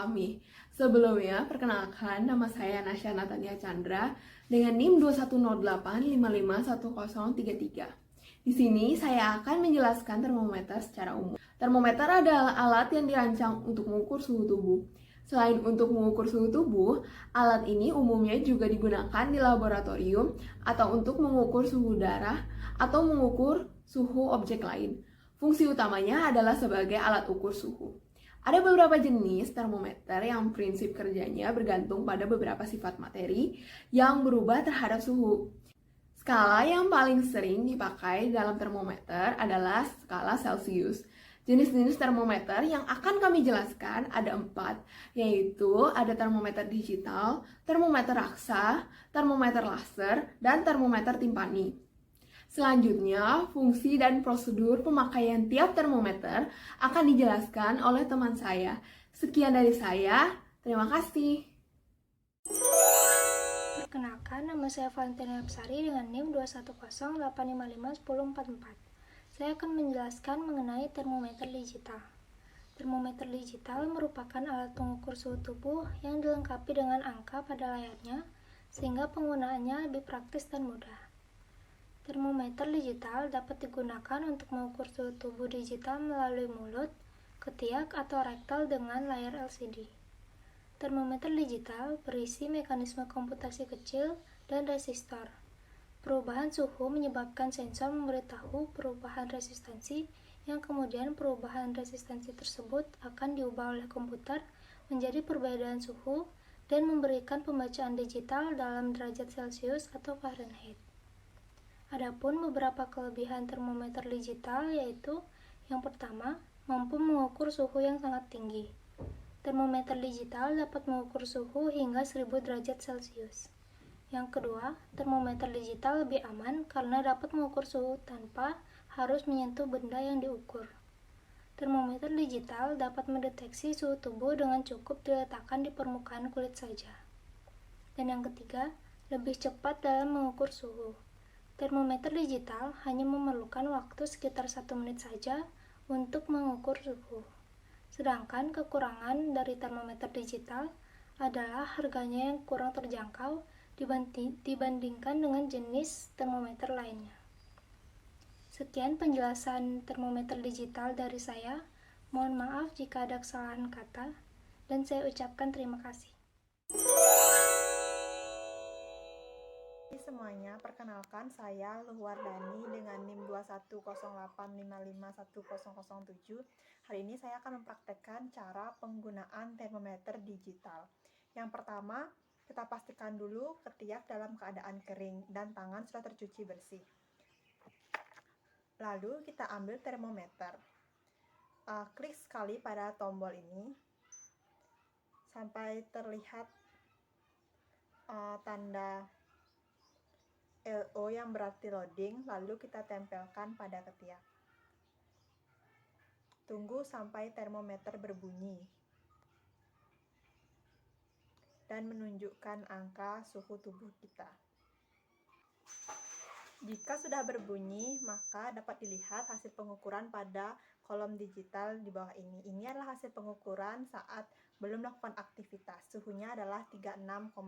kami. Sebelumnya, perkenalkan nama saya Nasya Natania Chandra dengan NIM 2108551033. Di sini saya akan menjelaskan termometer secara umum. Termometer adalah alat yang dirancang untuk mengukur suhu tubuh. Selain untuk mengukur suhu tubuh, alat ini umumnya juga digunakan di laboratorium atau untuk mengukur suhu darah atau mengukur suhu objek lain. Fungsi utamanya adalah sebagai alat ukur suhu. Ada beberapa jenis termometer yang prinsip kerjanya bergantung pada beberapa sifat materi yang berubah terhadap suhu. Skala yang paling sering dipakai dalam termometer adalah skala Celsius. Jenis-jenis termometer yang akan kami jelaskan ada 4, yaitu ada termometer digital, termometer raksa, termometer laser, dan termometer timpani. Selanjutnya, fungsi dan prosedur pemakaian tiap termometer akan dijelaskan oleh teman saya. Sekian dari saya, terima kasih. Perkenalkan, nama saya Valentina Absari dengan NIM 210855144. Saya akan menjelaskan mengenai termometer digital. Termometer digital merupakan alat pengukur suhu tubuh yang dilengkapi dengan angka pada layarnya, sehingga penggunaannya lebih praktis dan mudah. Termometer digital dapat digunakan untuk mengukur suhu tubuh digital melalui mulut, ketiak, atau rektal dengan layar LCD. Termometer digital berisi mekanisme komputasi kecil dan resistor. Perubahan suhu menyebabkan sensor memberitahu perubahan resistansi, yang kemudian perubahan resistansi tersebut akan diubah oleh komputer menjadi perbedaan suhu dan memberikan pembacaan digital dalam derajat Celcius atau Fahrenheit. Adapun beberapa kelebihan termometer digital yaitu yang pertama, mampu mengukur suhu yang sangat tinggi. Termometer digital dapat mengukur suhu hingga 1000 derajat Celcius. Yang kedua, termometer digital lebih aman karena dapat mengukur suhu tanpa harus menyentuh benda yang diukur. Termometer digital dapat mendeteksi suhu tubuh dengan cukup diletakkan di permukaan kulit saja. Dan yang ketiga, lebih cepat dalam mengukur suhu. Termometer digital hanya memerlukan waktu sekitar 1 menit saja untuk mengukur suhu. Sedangkan kekurangan dari termometer digital adalah harganya yang kurang terjangkau dibandingkan dengan jenis termometer lainnya. Sekian penjelasan termometer digital dari saya. Mohon maaf jika ada kesalahan kata, dan saya ucapkan terima kasih. Semuanya, perkenalkan saya Luhwardani dengan NIM 21085551007. Hari ini saya akan mempraktekkan cara penggunaan termometer digital. Yang pertama, kita pastikan dulu ketiak dalam keadaan kering dan tangan sudah tercuci bersih. Lalu kita ambil termometer. Klik sekali pada tombol ini sampai terlihat tanda LO yang berarti loading, lalu kita tempelkan pada ketiak. Tunggu sampai termometer berbunyi dan menunjukkan angka suhu tubuh kita. Jika sudah berbunyi, maka dapat dilihat hasil pengukuran pada kolom digital di bawah ini. Ini adalah hasil pengukuran saat belum melakukan aktivitas. Suhunya adalah 36,8.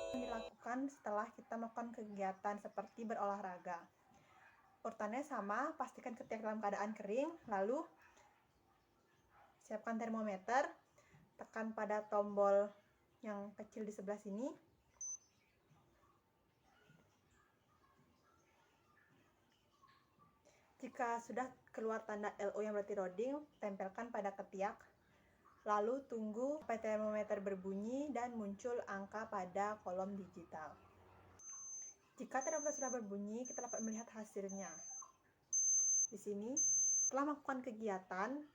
Dilakukan setelah kita melakukan kegiatan seperti berolahraga. Urutannya sama, pastikan ketiak dalam keadaan kering, lalu siapkan termometer, tekan pada tombol yang kecil di sebelah sini. Jika sudah keluar tanda LO yang berarti loading, tempelkan pada ketiak. Lalu tunggu sampai termometer berbunyi dan muncul angka pada kolom digital. Jika termometer sudah berbunyi, kita dapat melihat hasilnya. Di sini, setelah melakukan kegiatan,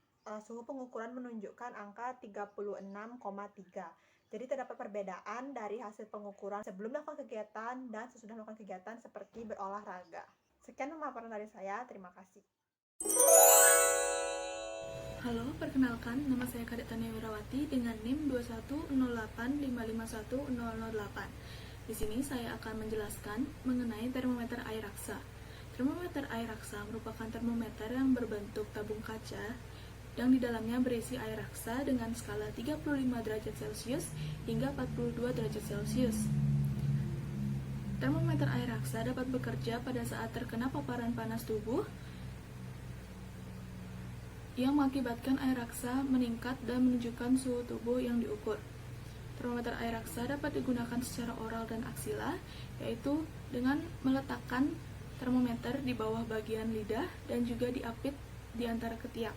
suhu pengukuran menunjukkan angka 36,3. Jadi terdapat perbedaan dari hasil pengukuran sebelum melakukan kegiatan dan sesudah melakukan kegiatan seperti berolahraga. Sekian pemaparan dari saya, terima kasih. Halo, perkenalkan, nama saya Kadek Tania Wirawati dengan NIM 21085510008. Di sini saya akan menjelaskan mengenai termometer air raksa. Termometer air raksa merupakan termometer yang berbentuk tabung kaca yang di dalamnya berisi air raksa dengan skala 35 derajat Celcius hingga 42 derajat Celcius. Termometer air raksa dapat bekerja pada saat terkena paparan panas tubuh yang mengakibatkan air raksa meningkat dan menunjukkan suhu tubuh yang diukur. Termometer air raksa dapat digunakan secara oral dan aksila, yaitu dengan meletakkan termometer di bawah bagian lidah dan juga diapit di antara ketiak.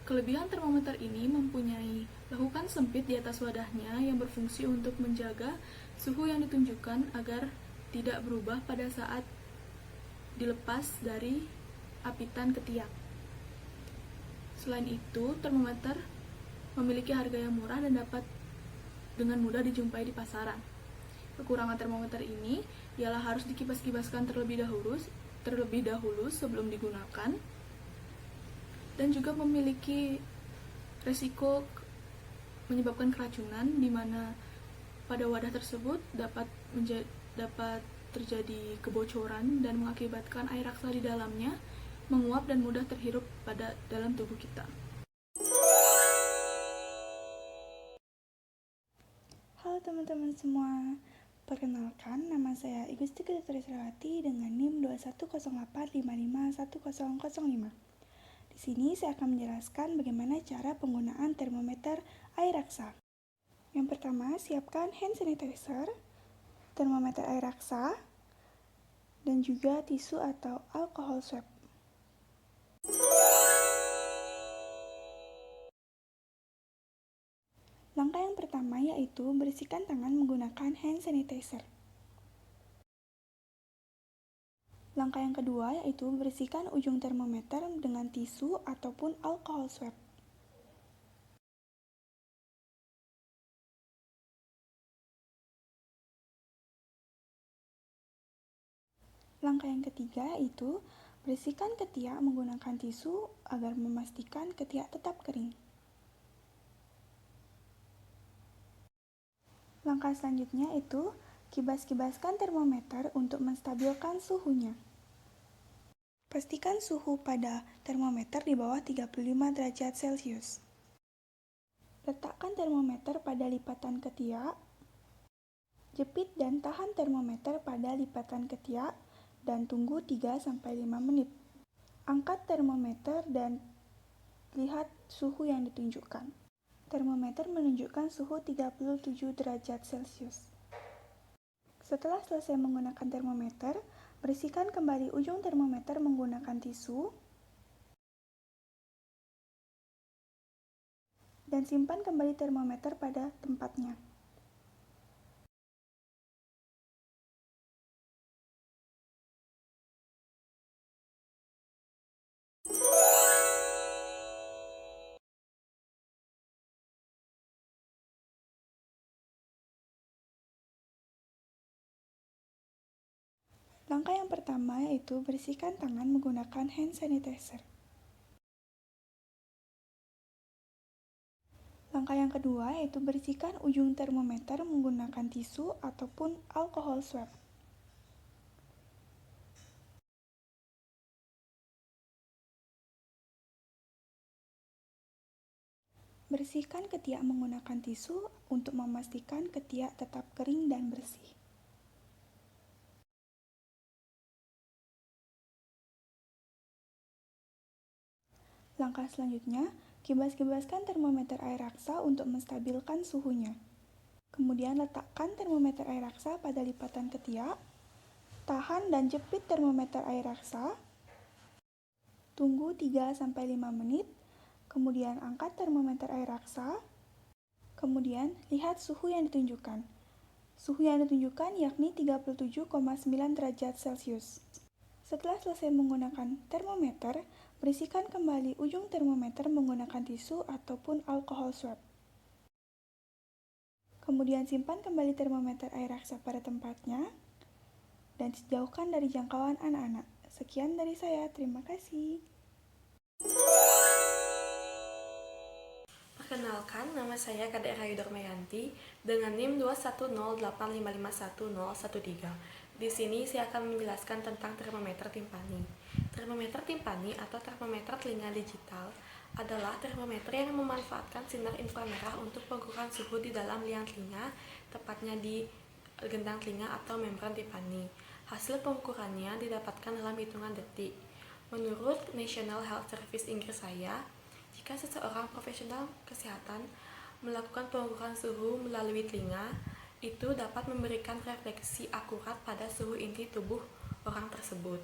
Kelebihan termometer ini mempunyai lekukan sempit di atas wadahnya yang berfungsi untuk menjaga suhu yang ditunjukkan agar tidak berubah pada saat dilepas dari apitan ketiak. Selain itu, termometer memiliki harga yang murah dan dapat dengan mudah dijumpai di pasaran. Kekurangan termometer ini ialah harus dikibas-kibaskan terlebih dahulu sebelum digunakan, dan juga memiliki resiko menyebabkan keracunan, di mana pada wadah tersebut dapat terjadi kebocoran dan mengakibatkan air raksa di dalamnya menguap dan mudah terhirup dalam tubuh kita. Halo teman-teman semua, perkenalkan nama saya Igusti Trisrawati dengan NIM 2108551005. Di sini saya akan menjelaskan bagaimana cara penggunaan termometer air raksa. Yang pertama, siapkan hand sanitizer, termometer air raksa, dan juga tisu atau alkohol swab. Langkah yang pertama yaitu bersihkan tangan menggunakan hand sanitizer. Langkah yang kedua yaitu bersihkan ujung termometer dengan tisu ataupun alkohol swab. Langkah yang ketiga yaitu bersihkan ketiak menggunakan tisu agar memastikan ketiak tetap kering. Langkah selanjutnya itu kibas-kibaskan termometer untuk menstabilkan suhunya. Pastikan suhu pada termometer di bawah 35 derajat Celcius. Letakkan termometer pada lipatan ketiak. Jepit dan tahan termometer pada lipatan ketiak dan tunggu 3-5 menit. Angkat termometer dan lihat suhu yang ditunjukkan. Termometer menunjukkan suhu 37 derajat Celcius. Setelah selesai menggunakan termometer, bersihkan kembali ujung termometer menggunakan tisu dan simpan kembali termometer pada tempatnya. Langkah yang pertama yaitu bersihkan tangan menggunakan hand sanitizer. Langkah yang kedua yaitu bersihkan ujung termometer menggunakan tisu ataupun alkohol swab. Bersihkan ketiak menggunakan tisu untuk memastikan ketiak tetap kering dan bersih. Langkah selanjutnya, kibas-kibaskan termometer air raksa untuk menstabilkan suhunya. Kemudian letakkan termometer air raksa pada lipatan ketiak, tahan dan jepit termometer air raksa, tunggu 3-5 menit, kemudian angkat termometer air raksa, kemudian lihat suhu yang ditunjukkan. Suhu yang ditunjukkan yakni 37,9 derajat Celcius. Setelah selesai menggunakan termometer, bersihkan kembali ujung termometer menggunakan tisu ataupun alkohol swab. Kemudian simpan kembali termometer air raksa pada tempatnya dan jauhkan dari jangkauan anak-anak. Sekian dari saya, terima kasih. Perkenalkan, nama saya Kadek Rayu Dormayanti dengan NIM 21085511013. Di sini saya akan menjelaskan tentang termometer timpani. Termometer timpani atau termometer telinga digital adalah termometer yang memanfaatkan sinar inframerah untuk pengukuran suhu di dalam liang telinga, tepatnya di gendang telinga atau membran timpani. Hasil pengukurannya didapatkan dalam hitungan detik. Menurut National Health Service Inggris jika seseorang profesional kesehatan melakukan pengukuran suhu melalui telinga, itu dapat memberikan refleksi akurat pada suhu inti tubuh orang tersebut.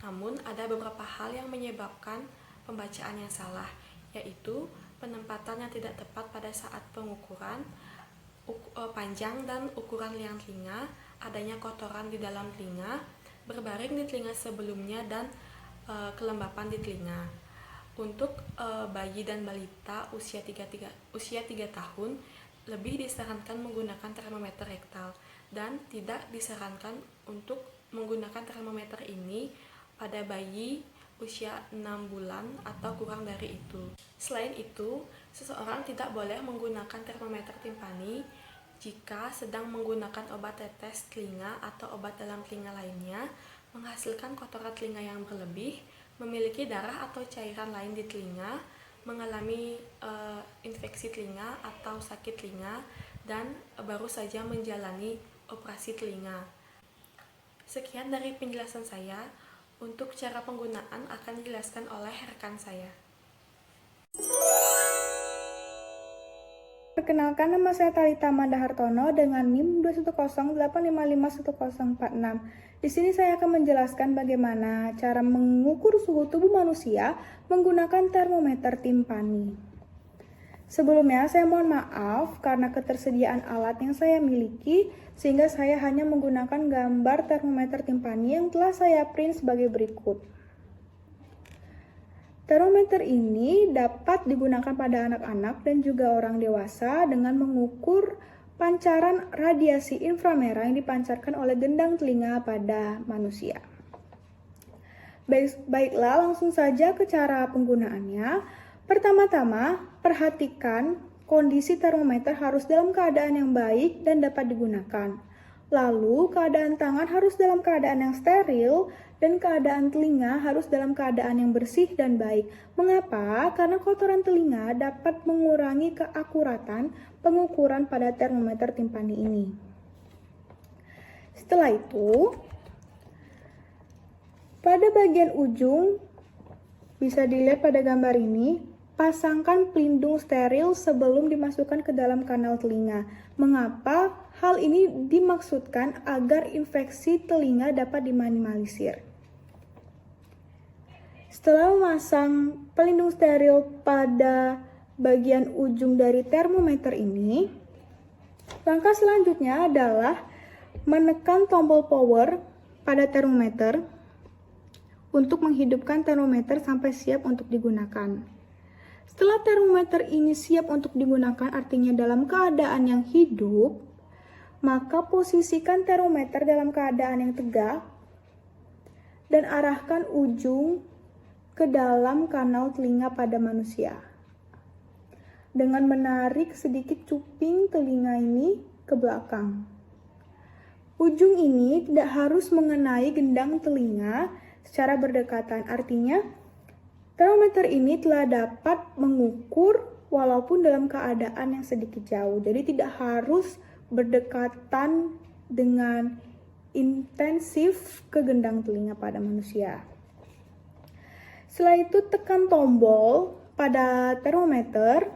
Namun, ada beberapa hal yang menyebabkan pembacaan yang salah, yaitu penempatan yang tidak tepat pada saat pengukuran, panjang dan ukuran liang telinga, adanya kotoran di dalam telinga, berbaring di telinga sebelumnya, dan kelembapan di telinga. Untuk bayi dan balita usia 3 tahun, lebih disarankan menggunakan termometer rektal dan tidak disarankan untuk menggunakan termometer ini pada bayi usia 6 bulan atau kurang dari itu. Selain itu, seseorang tidak boleh menggunakan termometer timpani jika sedang menggunakan obat tetes telinga atau obat dalam telinga lainnya, menghasilkan kotoran telinga yang berlebih, memiliki darah atau cairan lain di telinga, mengalami infeksi telinga atau sakit telinga, dan baru saja menjalani operasi telinga. Sekian dari penjelasan saya. Untuk cara penggunaan akan dijelaskan oleh rekan saya. Perkenalkan, nama saya Thalita Amanda Hartono dengan NIM 210855146. Di sini saya akan menjelaskan bagaimana cara mengukur suhu tubuh manusia menggunakan termometer timpani. Sebelumnya, saya mohon maaf karena ketersediaan alat yang saya miliki, sehingga saya hanya menggunakan gambar termometer timpani yang telah saya print sebagai berikut. Termometer ini dapat digunakan pada anak-anak dan juga orang dewasa dengan mengukur pancaran radiasi inframerah yang dipancarkan oleh gendang telinga pada manusia. Baiklah, langsung saja ke cara penggunaannya. Pertama-tama, perhatikan kondisi termometer harus dalam keadaan yang baik dan dapat digunakan. Lalu, keadaan tangan harus dalam keadaan yang steril dan keadaan telinga harus dalam keadaan yang bersih dan baik. Mengapa? Karena kotoran telinga dapat mengurangi keakuratan pengukuran pada termometer timpani ini. Setelah itu, pada bagian ujung, bisa dilihat pada gambar ini, pasangkan pelindung steril sebelum dimasukkan ke dalam kanal telinga. Mengapa? Hal ini dimaksudkan agar infeksi telinga dapat diminimalisir. Setelah memasang pelindung steril pada bagian ujung dari termometer ini, langkah selanjutnya adalah menekan tombol power pada termometer untuk menghidupkan termometer sampai siap untuk digunakan. Setelah termometer ini siap untuk digunakan, artinya dalam keadaan yang hidup, maka posisikan termometer dalam keadaan yang tegak dan arahkan ujung ke dalam kanal telinga pada manusia. Dengan menarik sedikit cuping telinga ini ke belakang. Ujung ini tidak harus mengenai gendang telinga secara berdekatan, artinya termometer ini telah dapat mengukur walaupun dalam keadaan yang sedikit jauh. Jadi tidak harus berdekatan dengan intensif ke gendang telinga pada manusia. Setelah itu tekan tombol pada termometer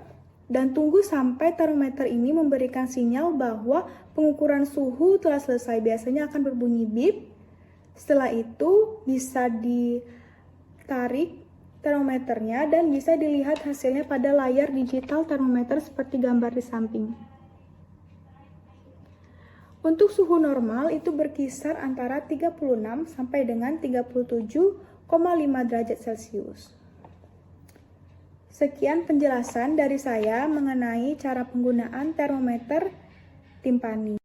dan tunggu sampai termometer ini memberikan sinyal bahwa pengukuran suhu telah selesai. Biasanya akan berbunyi bip. Setelah itu bisa ditarik termometernya dan bisa dilihat hasilnya pada layar digital termometer seperti gambar di samping. Untuk suhu normal itu berkisar antara 36 sampai dengan 37,5 derajat Celcius. Sekian penjelasan dari saya mengenai cara penggunaan termometer timpani.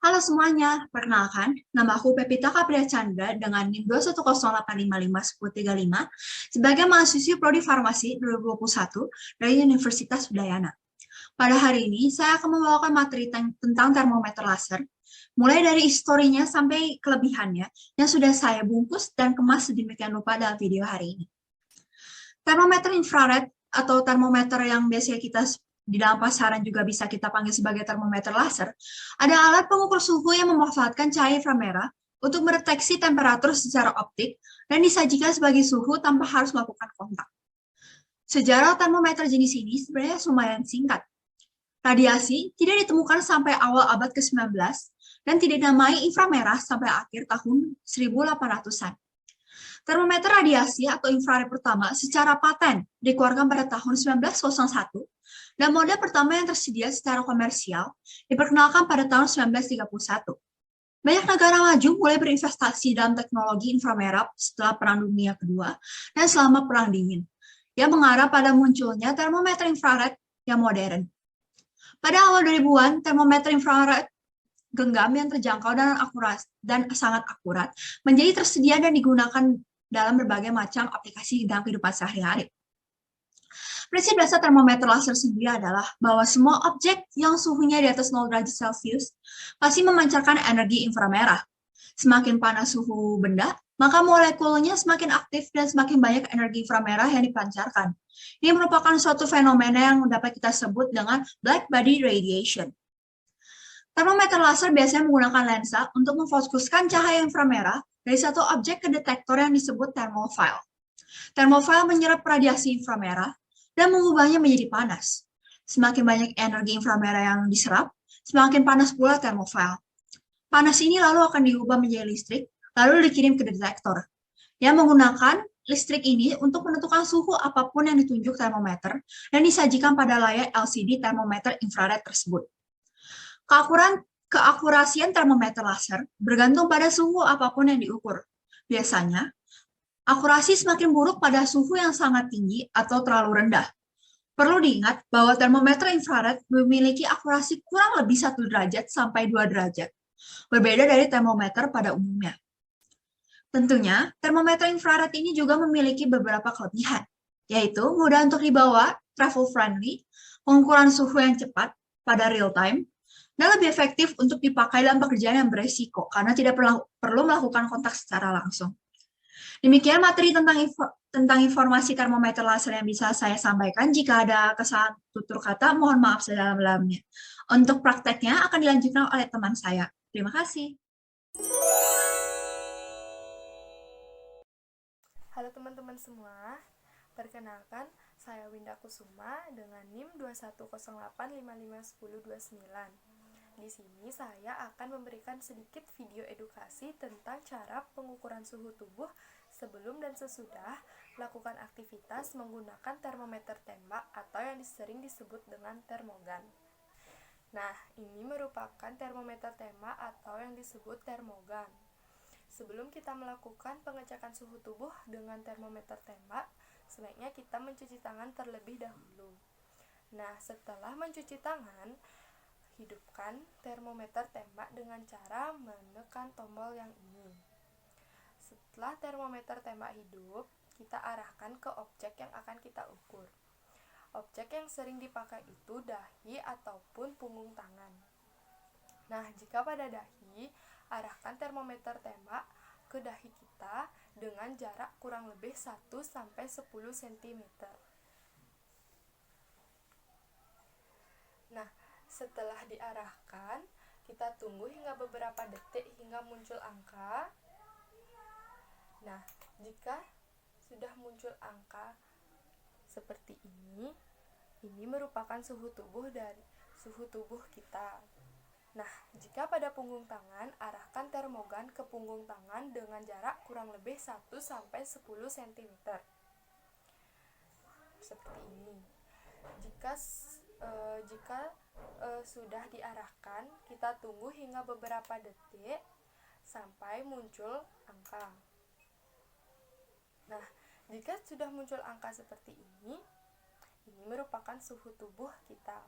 Halo semuanya, perkenalkan, nama aku Pepita Kapria Chandra dengan NIM 210855135 sebagai mahasiswi Prodi Farmasi 2021 dari Universitas Udayana. Pada hari ini, saya akan membawakan materi tentang termometer laser mulai dari historinya sampai kelebihannya yang sudah saya bungkus dan kemas sedemikian rupa dalam video hari ini. Termometer infrared atau termometer yang biasanya kita di dalam pasaran juga bisa kita panggil sebagai termometer laser, ada alat pengukur suhu yang memanfaatkan cahaya inframerah untuk mendeteksi temperatur secara optik dan disajikan sebagai suhu tanpa harus melakukan kontak. Sejarah termometer jenis ini sebenarnya lumayan singkat. Radiasi tidak ditemukan sampai awal abad ke-19 dan tidak dinamai inframerah sampai akhir tahun 1800-an. Termometer radiasi atau infrared pertama secara paten dikeluarkan pada tahun 1901 dan model pertama yang tersedia secara komersial diperkenalkan pada tahun 1931. Banyak negara maju mulai berinvestasi dalam teknologi inframerah setelah Perang Dunia Kedua dan selama Perang Dingin, yang mengarah pada munculnya termometer infrared yang modern. Pada awal 2000-an, termometer infrared genggam yang terjangkau dan sangat akurat menjadi tersedia dan digunakan dalam berbagai macam aplikasi dalam kehidupan sehari-hari. Prinsip dasar termometer laser sendiri adalah bahwa semua objek yang suhunya di atas 0 derajat Celcius pasti memancarkan energi inframerah. Semakin panas suhu benda, maka molekulnya semakin aktif dan semakin banyak energi inframerah yang dipancarkan. Ini merupakan suatu fenomena yang dapat kita sebut dengan black body radiation. Termometer laser biasanya menggunakan lensa untuk memfokuskan cahaya inframerah dari satu objek ke detektor yang disebut thermophile. Thermophile menyerap radiasi inframerah dan mengubahnya menjadi panas. Semakin banyak energi inframerah yang diserap, semakin panas pula thermophile. Panas ini lalu akan diubah menjadi listrik, lalu dikirim ke detektor, yang menggunakan listrik ini untuk menentukan suhu apapun yang ditunjuk termometer dan disajikan pada layar LCD termometer infrared tersebut. Keakurasian termometer laser bergantung pada suhu apapun yang diukur. Biasanya, akurasi semakin buruk pada suhu yang sangat tinggi atau terlalu rendah. Perlu diingat bahwa termometer infrared memiliki akurasi kurang lebih 1 derajat sampai 2 derajat, berbeda dari termometer pada umumnya. Tentunya, termometer infrared ini juga memiliki beberapa kelebihan, yaitu mudah untuk dibawa, travel friendly, pengukuran suhu yang cepat pada real time, dan lebih efektif untuk dipakai dalam pekerjaan yang beresiko karena tidak perlu melakukan kontak secara langsung. Demikian materi tentang informasi termometer laser yang bisa saya sampaikan. Jika ada kesalahan tutur kata, mohon maaf sedalam-dalamnya. Untuk prakteknya akan dilanjutkan oleh teman saya. Terima kasih. Halo teman-teman semua, perkenalkan saya Winda Kusuma dengan NIM 2108551029. Di sini saya akan memberikan sedikit video edukasi tentang cara pengukuran suhu tubuh sebelum dan sesudah melakukan aktivitas menggunakan termometer tembak atau yang sering disebut dengan termogan. Nah, ini merupakan termometer tembak atau yang disebut termogan. Sebelum kita melakukan pengecekan suhu tubuh dengan termometer tembak, sebaiknya kita mencuci tangan terlebih dahulu. Nah, setelah mencuci tangan, hidupkan termometer tembak dengan cara menekan tombol yang ini. Setelah termometer tembak hidup, kita arahkan ke objek yang akan kita ukur. Objek yang sering dipakai itu dahi ataupun punggung tangan. Nah, jika pada dahi, arahkan termometer tembak ke dahi kita dengan jarak kurang lebih 1-10 cm. Nah, setelah diarahkan, kita tunggu hingga beberapa detik hingga muncul angka. Nah, jika sudah muncul angka seperti ini merupakan suhu tubuh kita. Nah, jika pada punggung tangan, arahkan termogan ke punggung tangan dengan jarak kurang lebih 1-10 cm. Seperti ini. Jika sudah diarahkan, kita tunggu hingga beberapa detik sampai muncul angka. Nah, jika sudah muncul angka seperti ini merupakan suhu tubuh kita.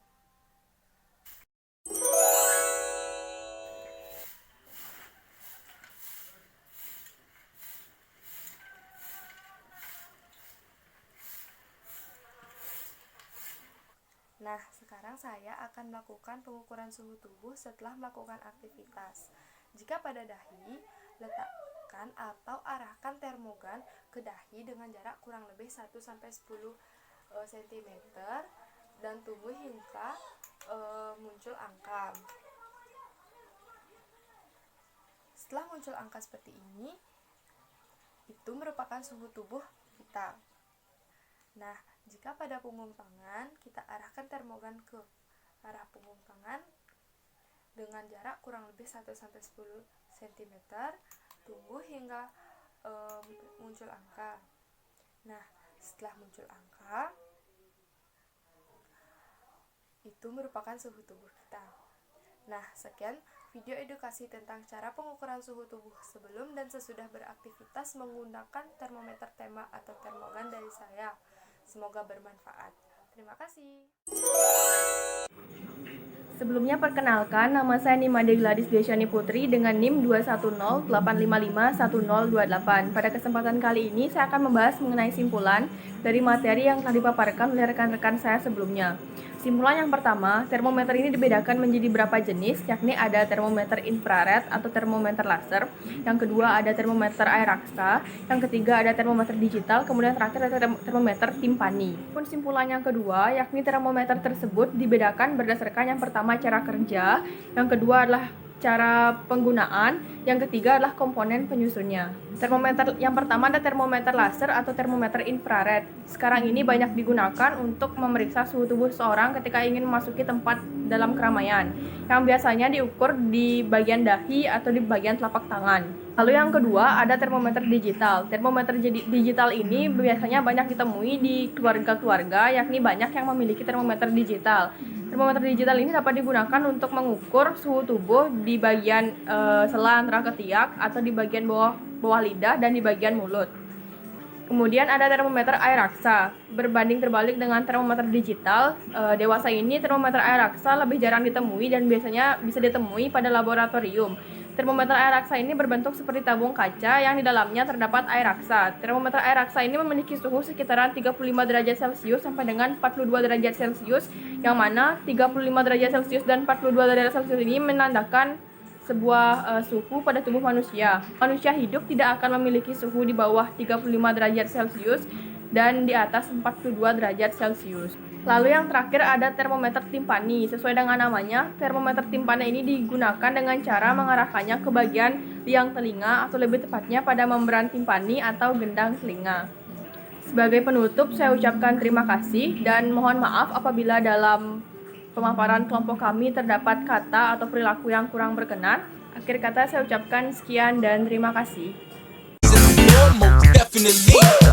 Nah, sekarang saya akan melakukan pengukuran suhu tubuh setelah melakukan aktivitas. Jika pada dahi, letakkan atau arahkan termogan ke dahi dengan jarak kurang lebih 1-10 cm dan tunggu hingga muncul angka. Setelah muncul angka seperti ini, itu merupakan suhu tubuh kita. Nah, jika pada punggung tangan, kita arahkan termogan ke arah punggung tangan dengan jarak kurang lebih 1-10 cm, tunggu hingga muncul angka. Nah, setelah muncul angka, itu merupakan suhu tubuh kita. Nah, sekian video edukasi tentang cara pengukuran suhu tubuh sebelum dan sesudah beraktivitas menggunakan termometer tema atau termogan dari saya. Semoga bermanfaat. Terima kasih. Sebelumnya perkenalkan, nama saya Nimade Gladys Desyani Putri dengan NIM 21085551028. Pada kesempatan kali ini saya akan membahas mengenai simpulan dari materi yang telah dipaparkan oleh rekan-rekan saya sebelumnya. Simpulan yang pertama, termometer ini dibedakan menjadi berapa jenis, yakni ada termometer infrared atau termometer laser, yang kedua ada termometer air raksa, yang ketiga ada termometer digital, kemudian terakhir ada termometer timpani. Pun simpulan yang kedua, yakni termometer tersebut dibedakan berdasarkan yang pertama cara kerja, yang kedua adalah cara penggunaan, yang ketiga adalah komponen penyusunnya. Termometer yang pertama ada termometer laser atau termometer infrared. Sekarang ini banyak digunakan untuk memeriksa suhu tubuh seseorang ketika ingin memasuki tempat dalam keramaian, yang biasanya diukur di bagian dahi atau di bagian telapak tangan. Lalu yang kedua ada termometer digital. Termometer digital ini biasanya banyak ditemui di keluarga-keluarga, yakni banyak yang memiliki termometer digital. Termometer digital ini dapat digunakan untuk mengukur suhu tubuh di bagian sela antara ketiak atau di bagian bawah lidah dan di bagian mulut. Kemudian ada termometer air raksa. Berbanding terbalik dengan termometer digital, dewasa ini termometer air raksa lebih jarang ditemui dan biasanya bisa ditemui pada laboratorium. Termometer air raksa ini berbentuk seperti tabung kaca yang di dalamnya terdapat air raksa. Termometer air raksa ini memiliki suhu sekitaran 35 derajat Celcius sampai dengan 42 derajat Celcius, yang mana 35 derajat Celcius dan 42 derajat Celcius ini menandakan sebuah suhu pada tubuh manusia. Manusia hidup tidak akan memiliki suhu di bawah 35 derajat Celcius dan di atas 42 derajat Celcius. Lalu yang terakhir ada termometer timpani. Sesuai dengan namanya, termometer timpani ini digunakan dengan cara mengarahkannya ke bagian liang telinga atau lebih tepatnya pada membran timpani atau gendang telinga. Sebagai penutup, saya ucapkan terima kasih dan mohon maaf apabila dalam pemaparan kelompok kami terdapat kata atau perilaku yang kurang berkenan. Akhir kata saya ucapkan sekian dan terima kasih. Definitely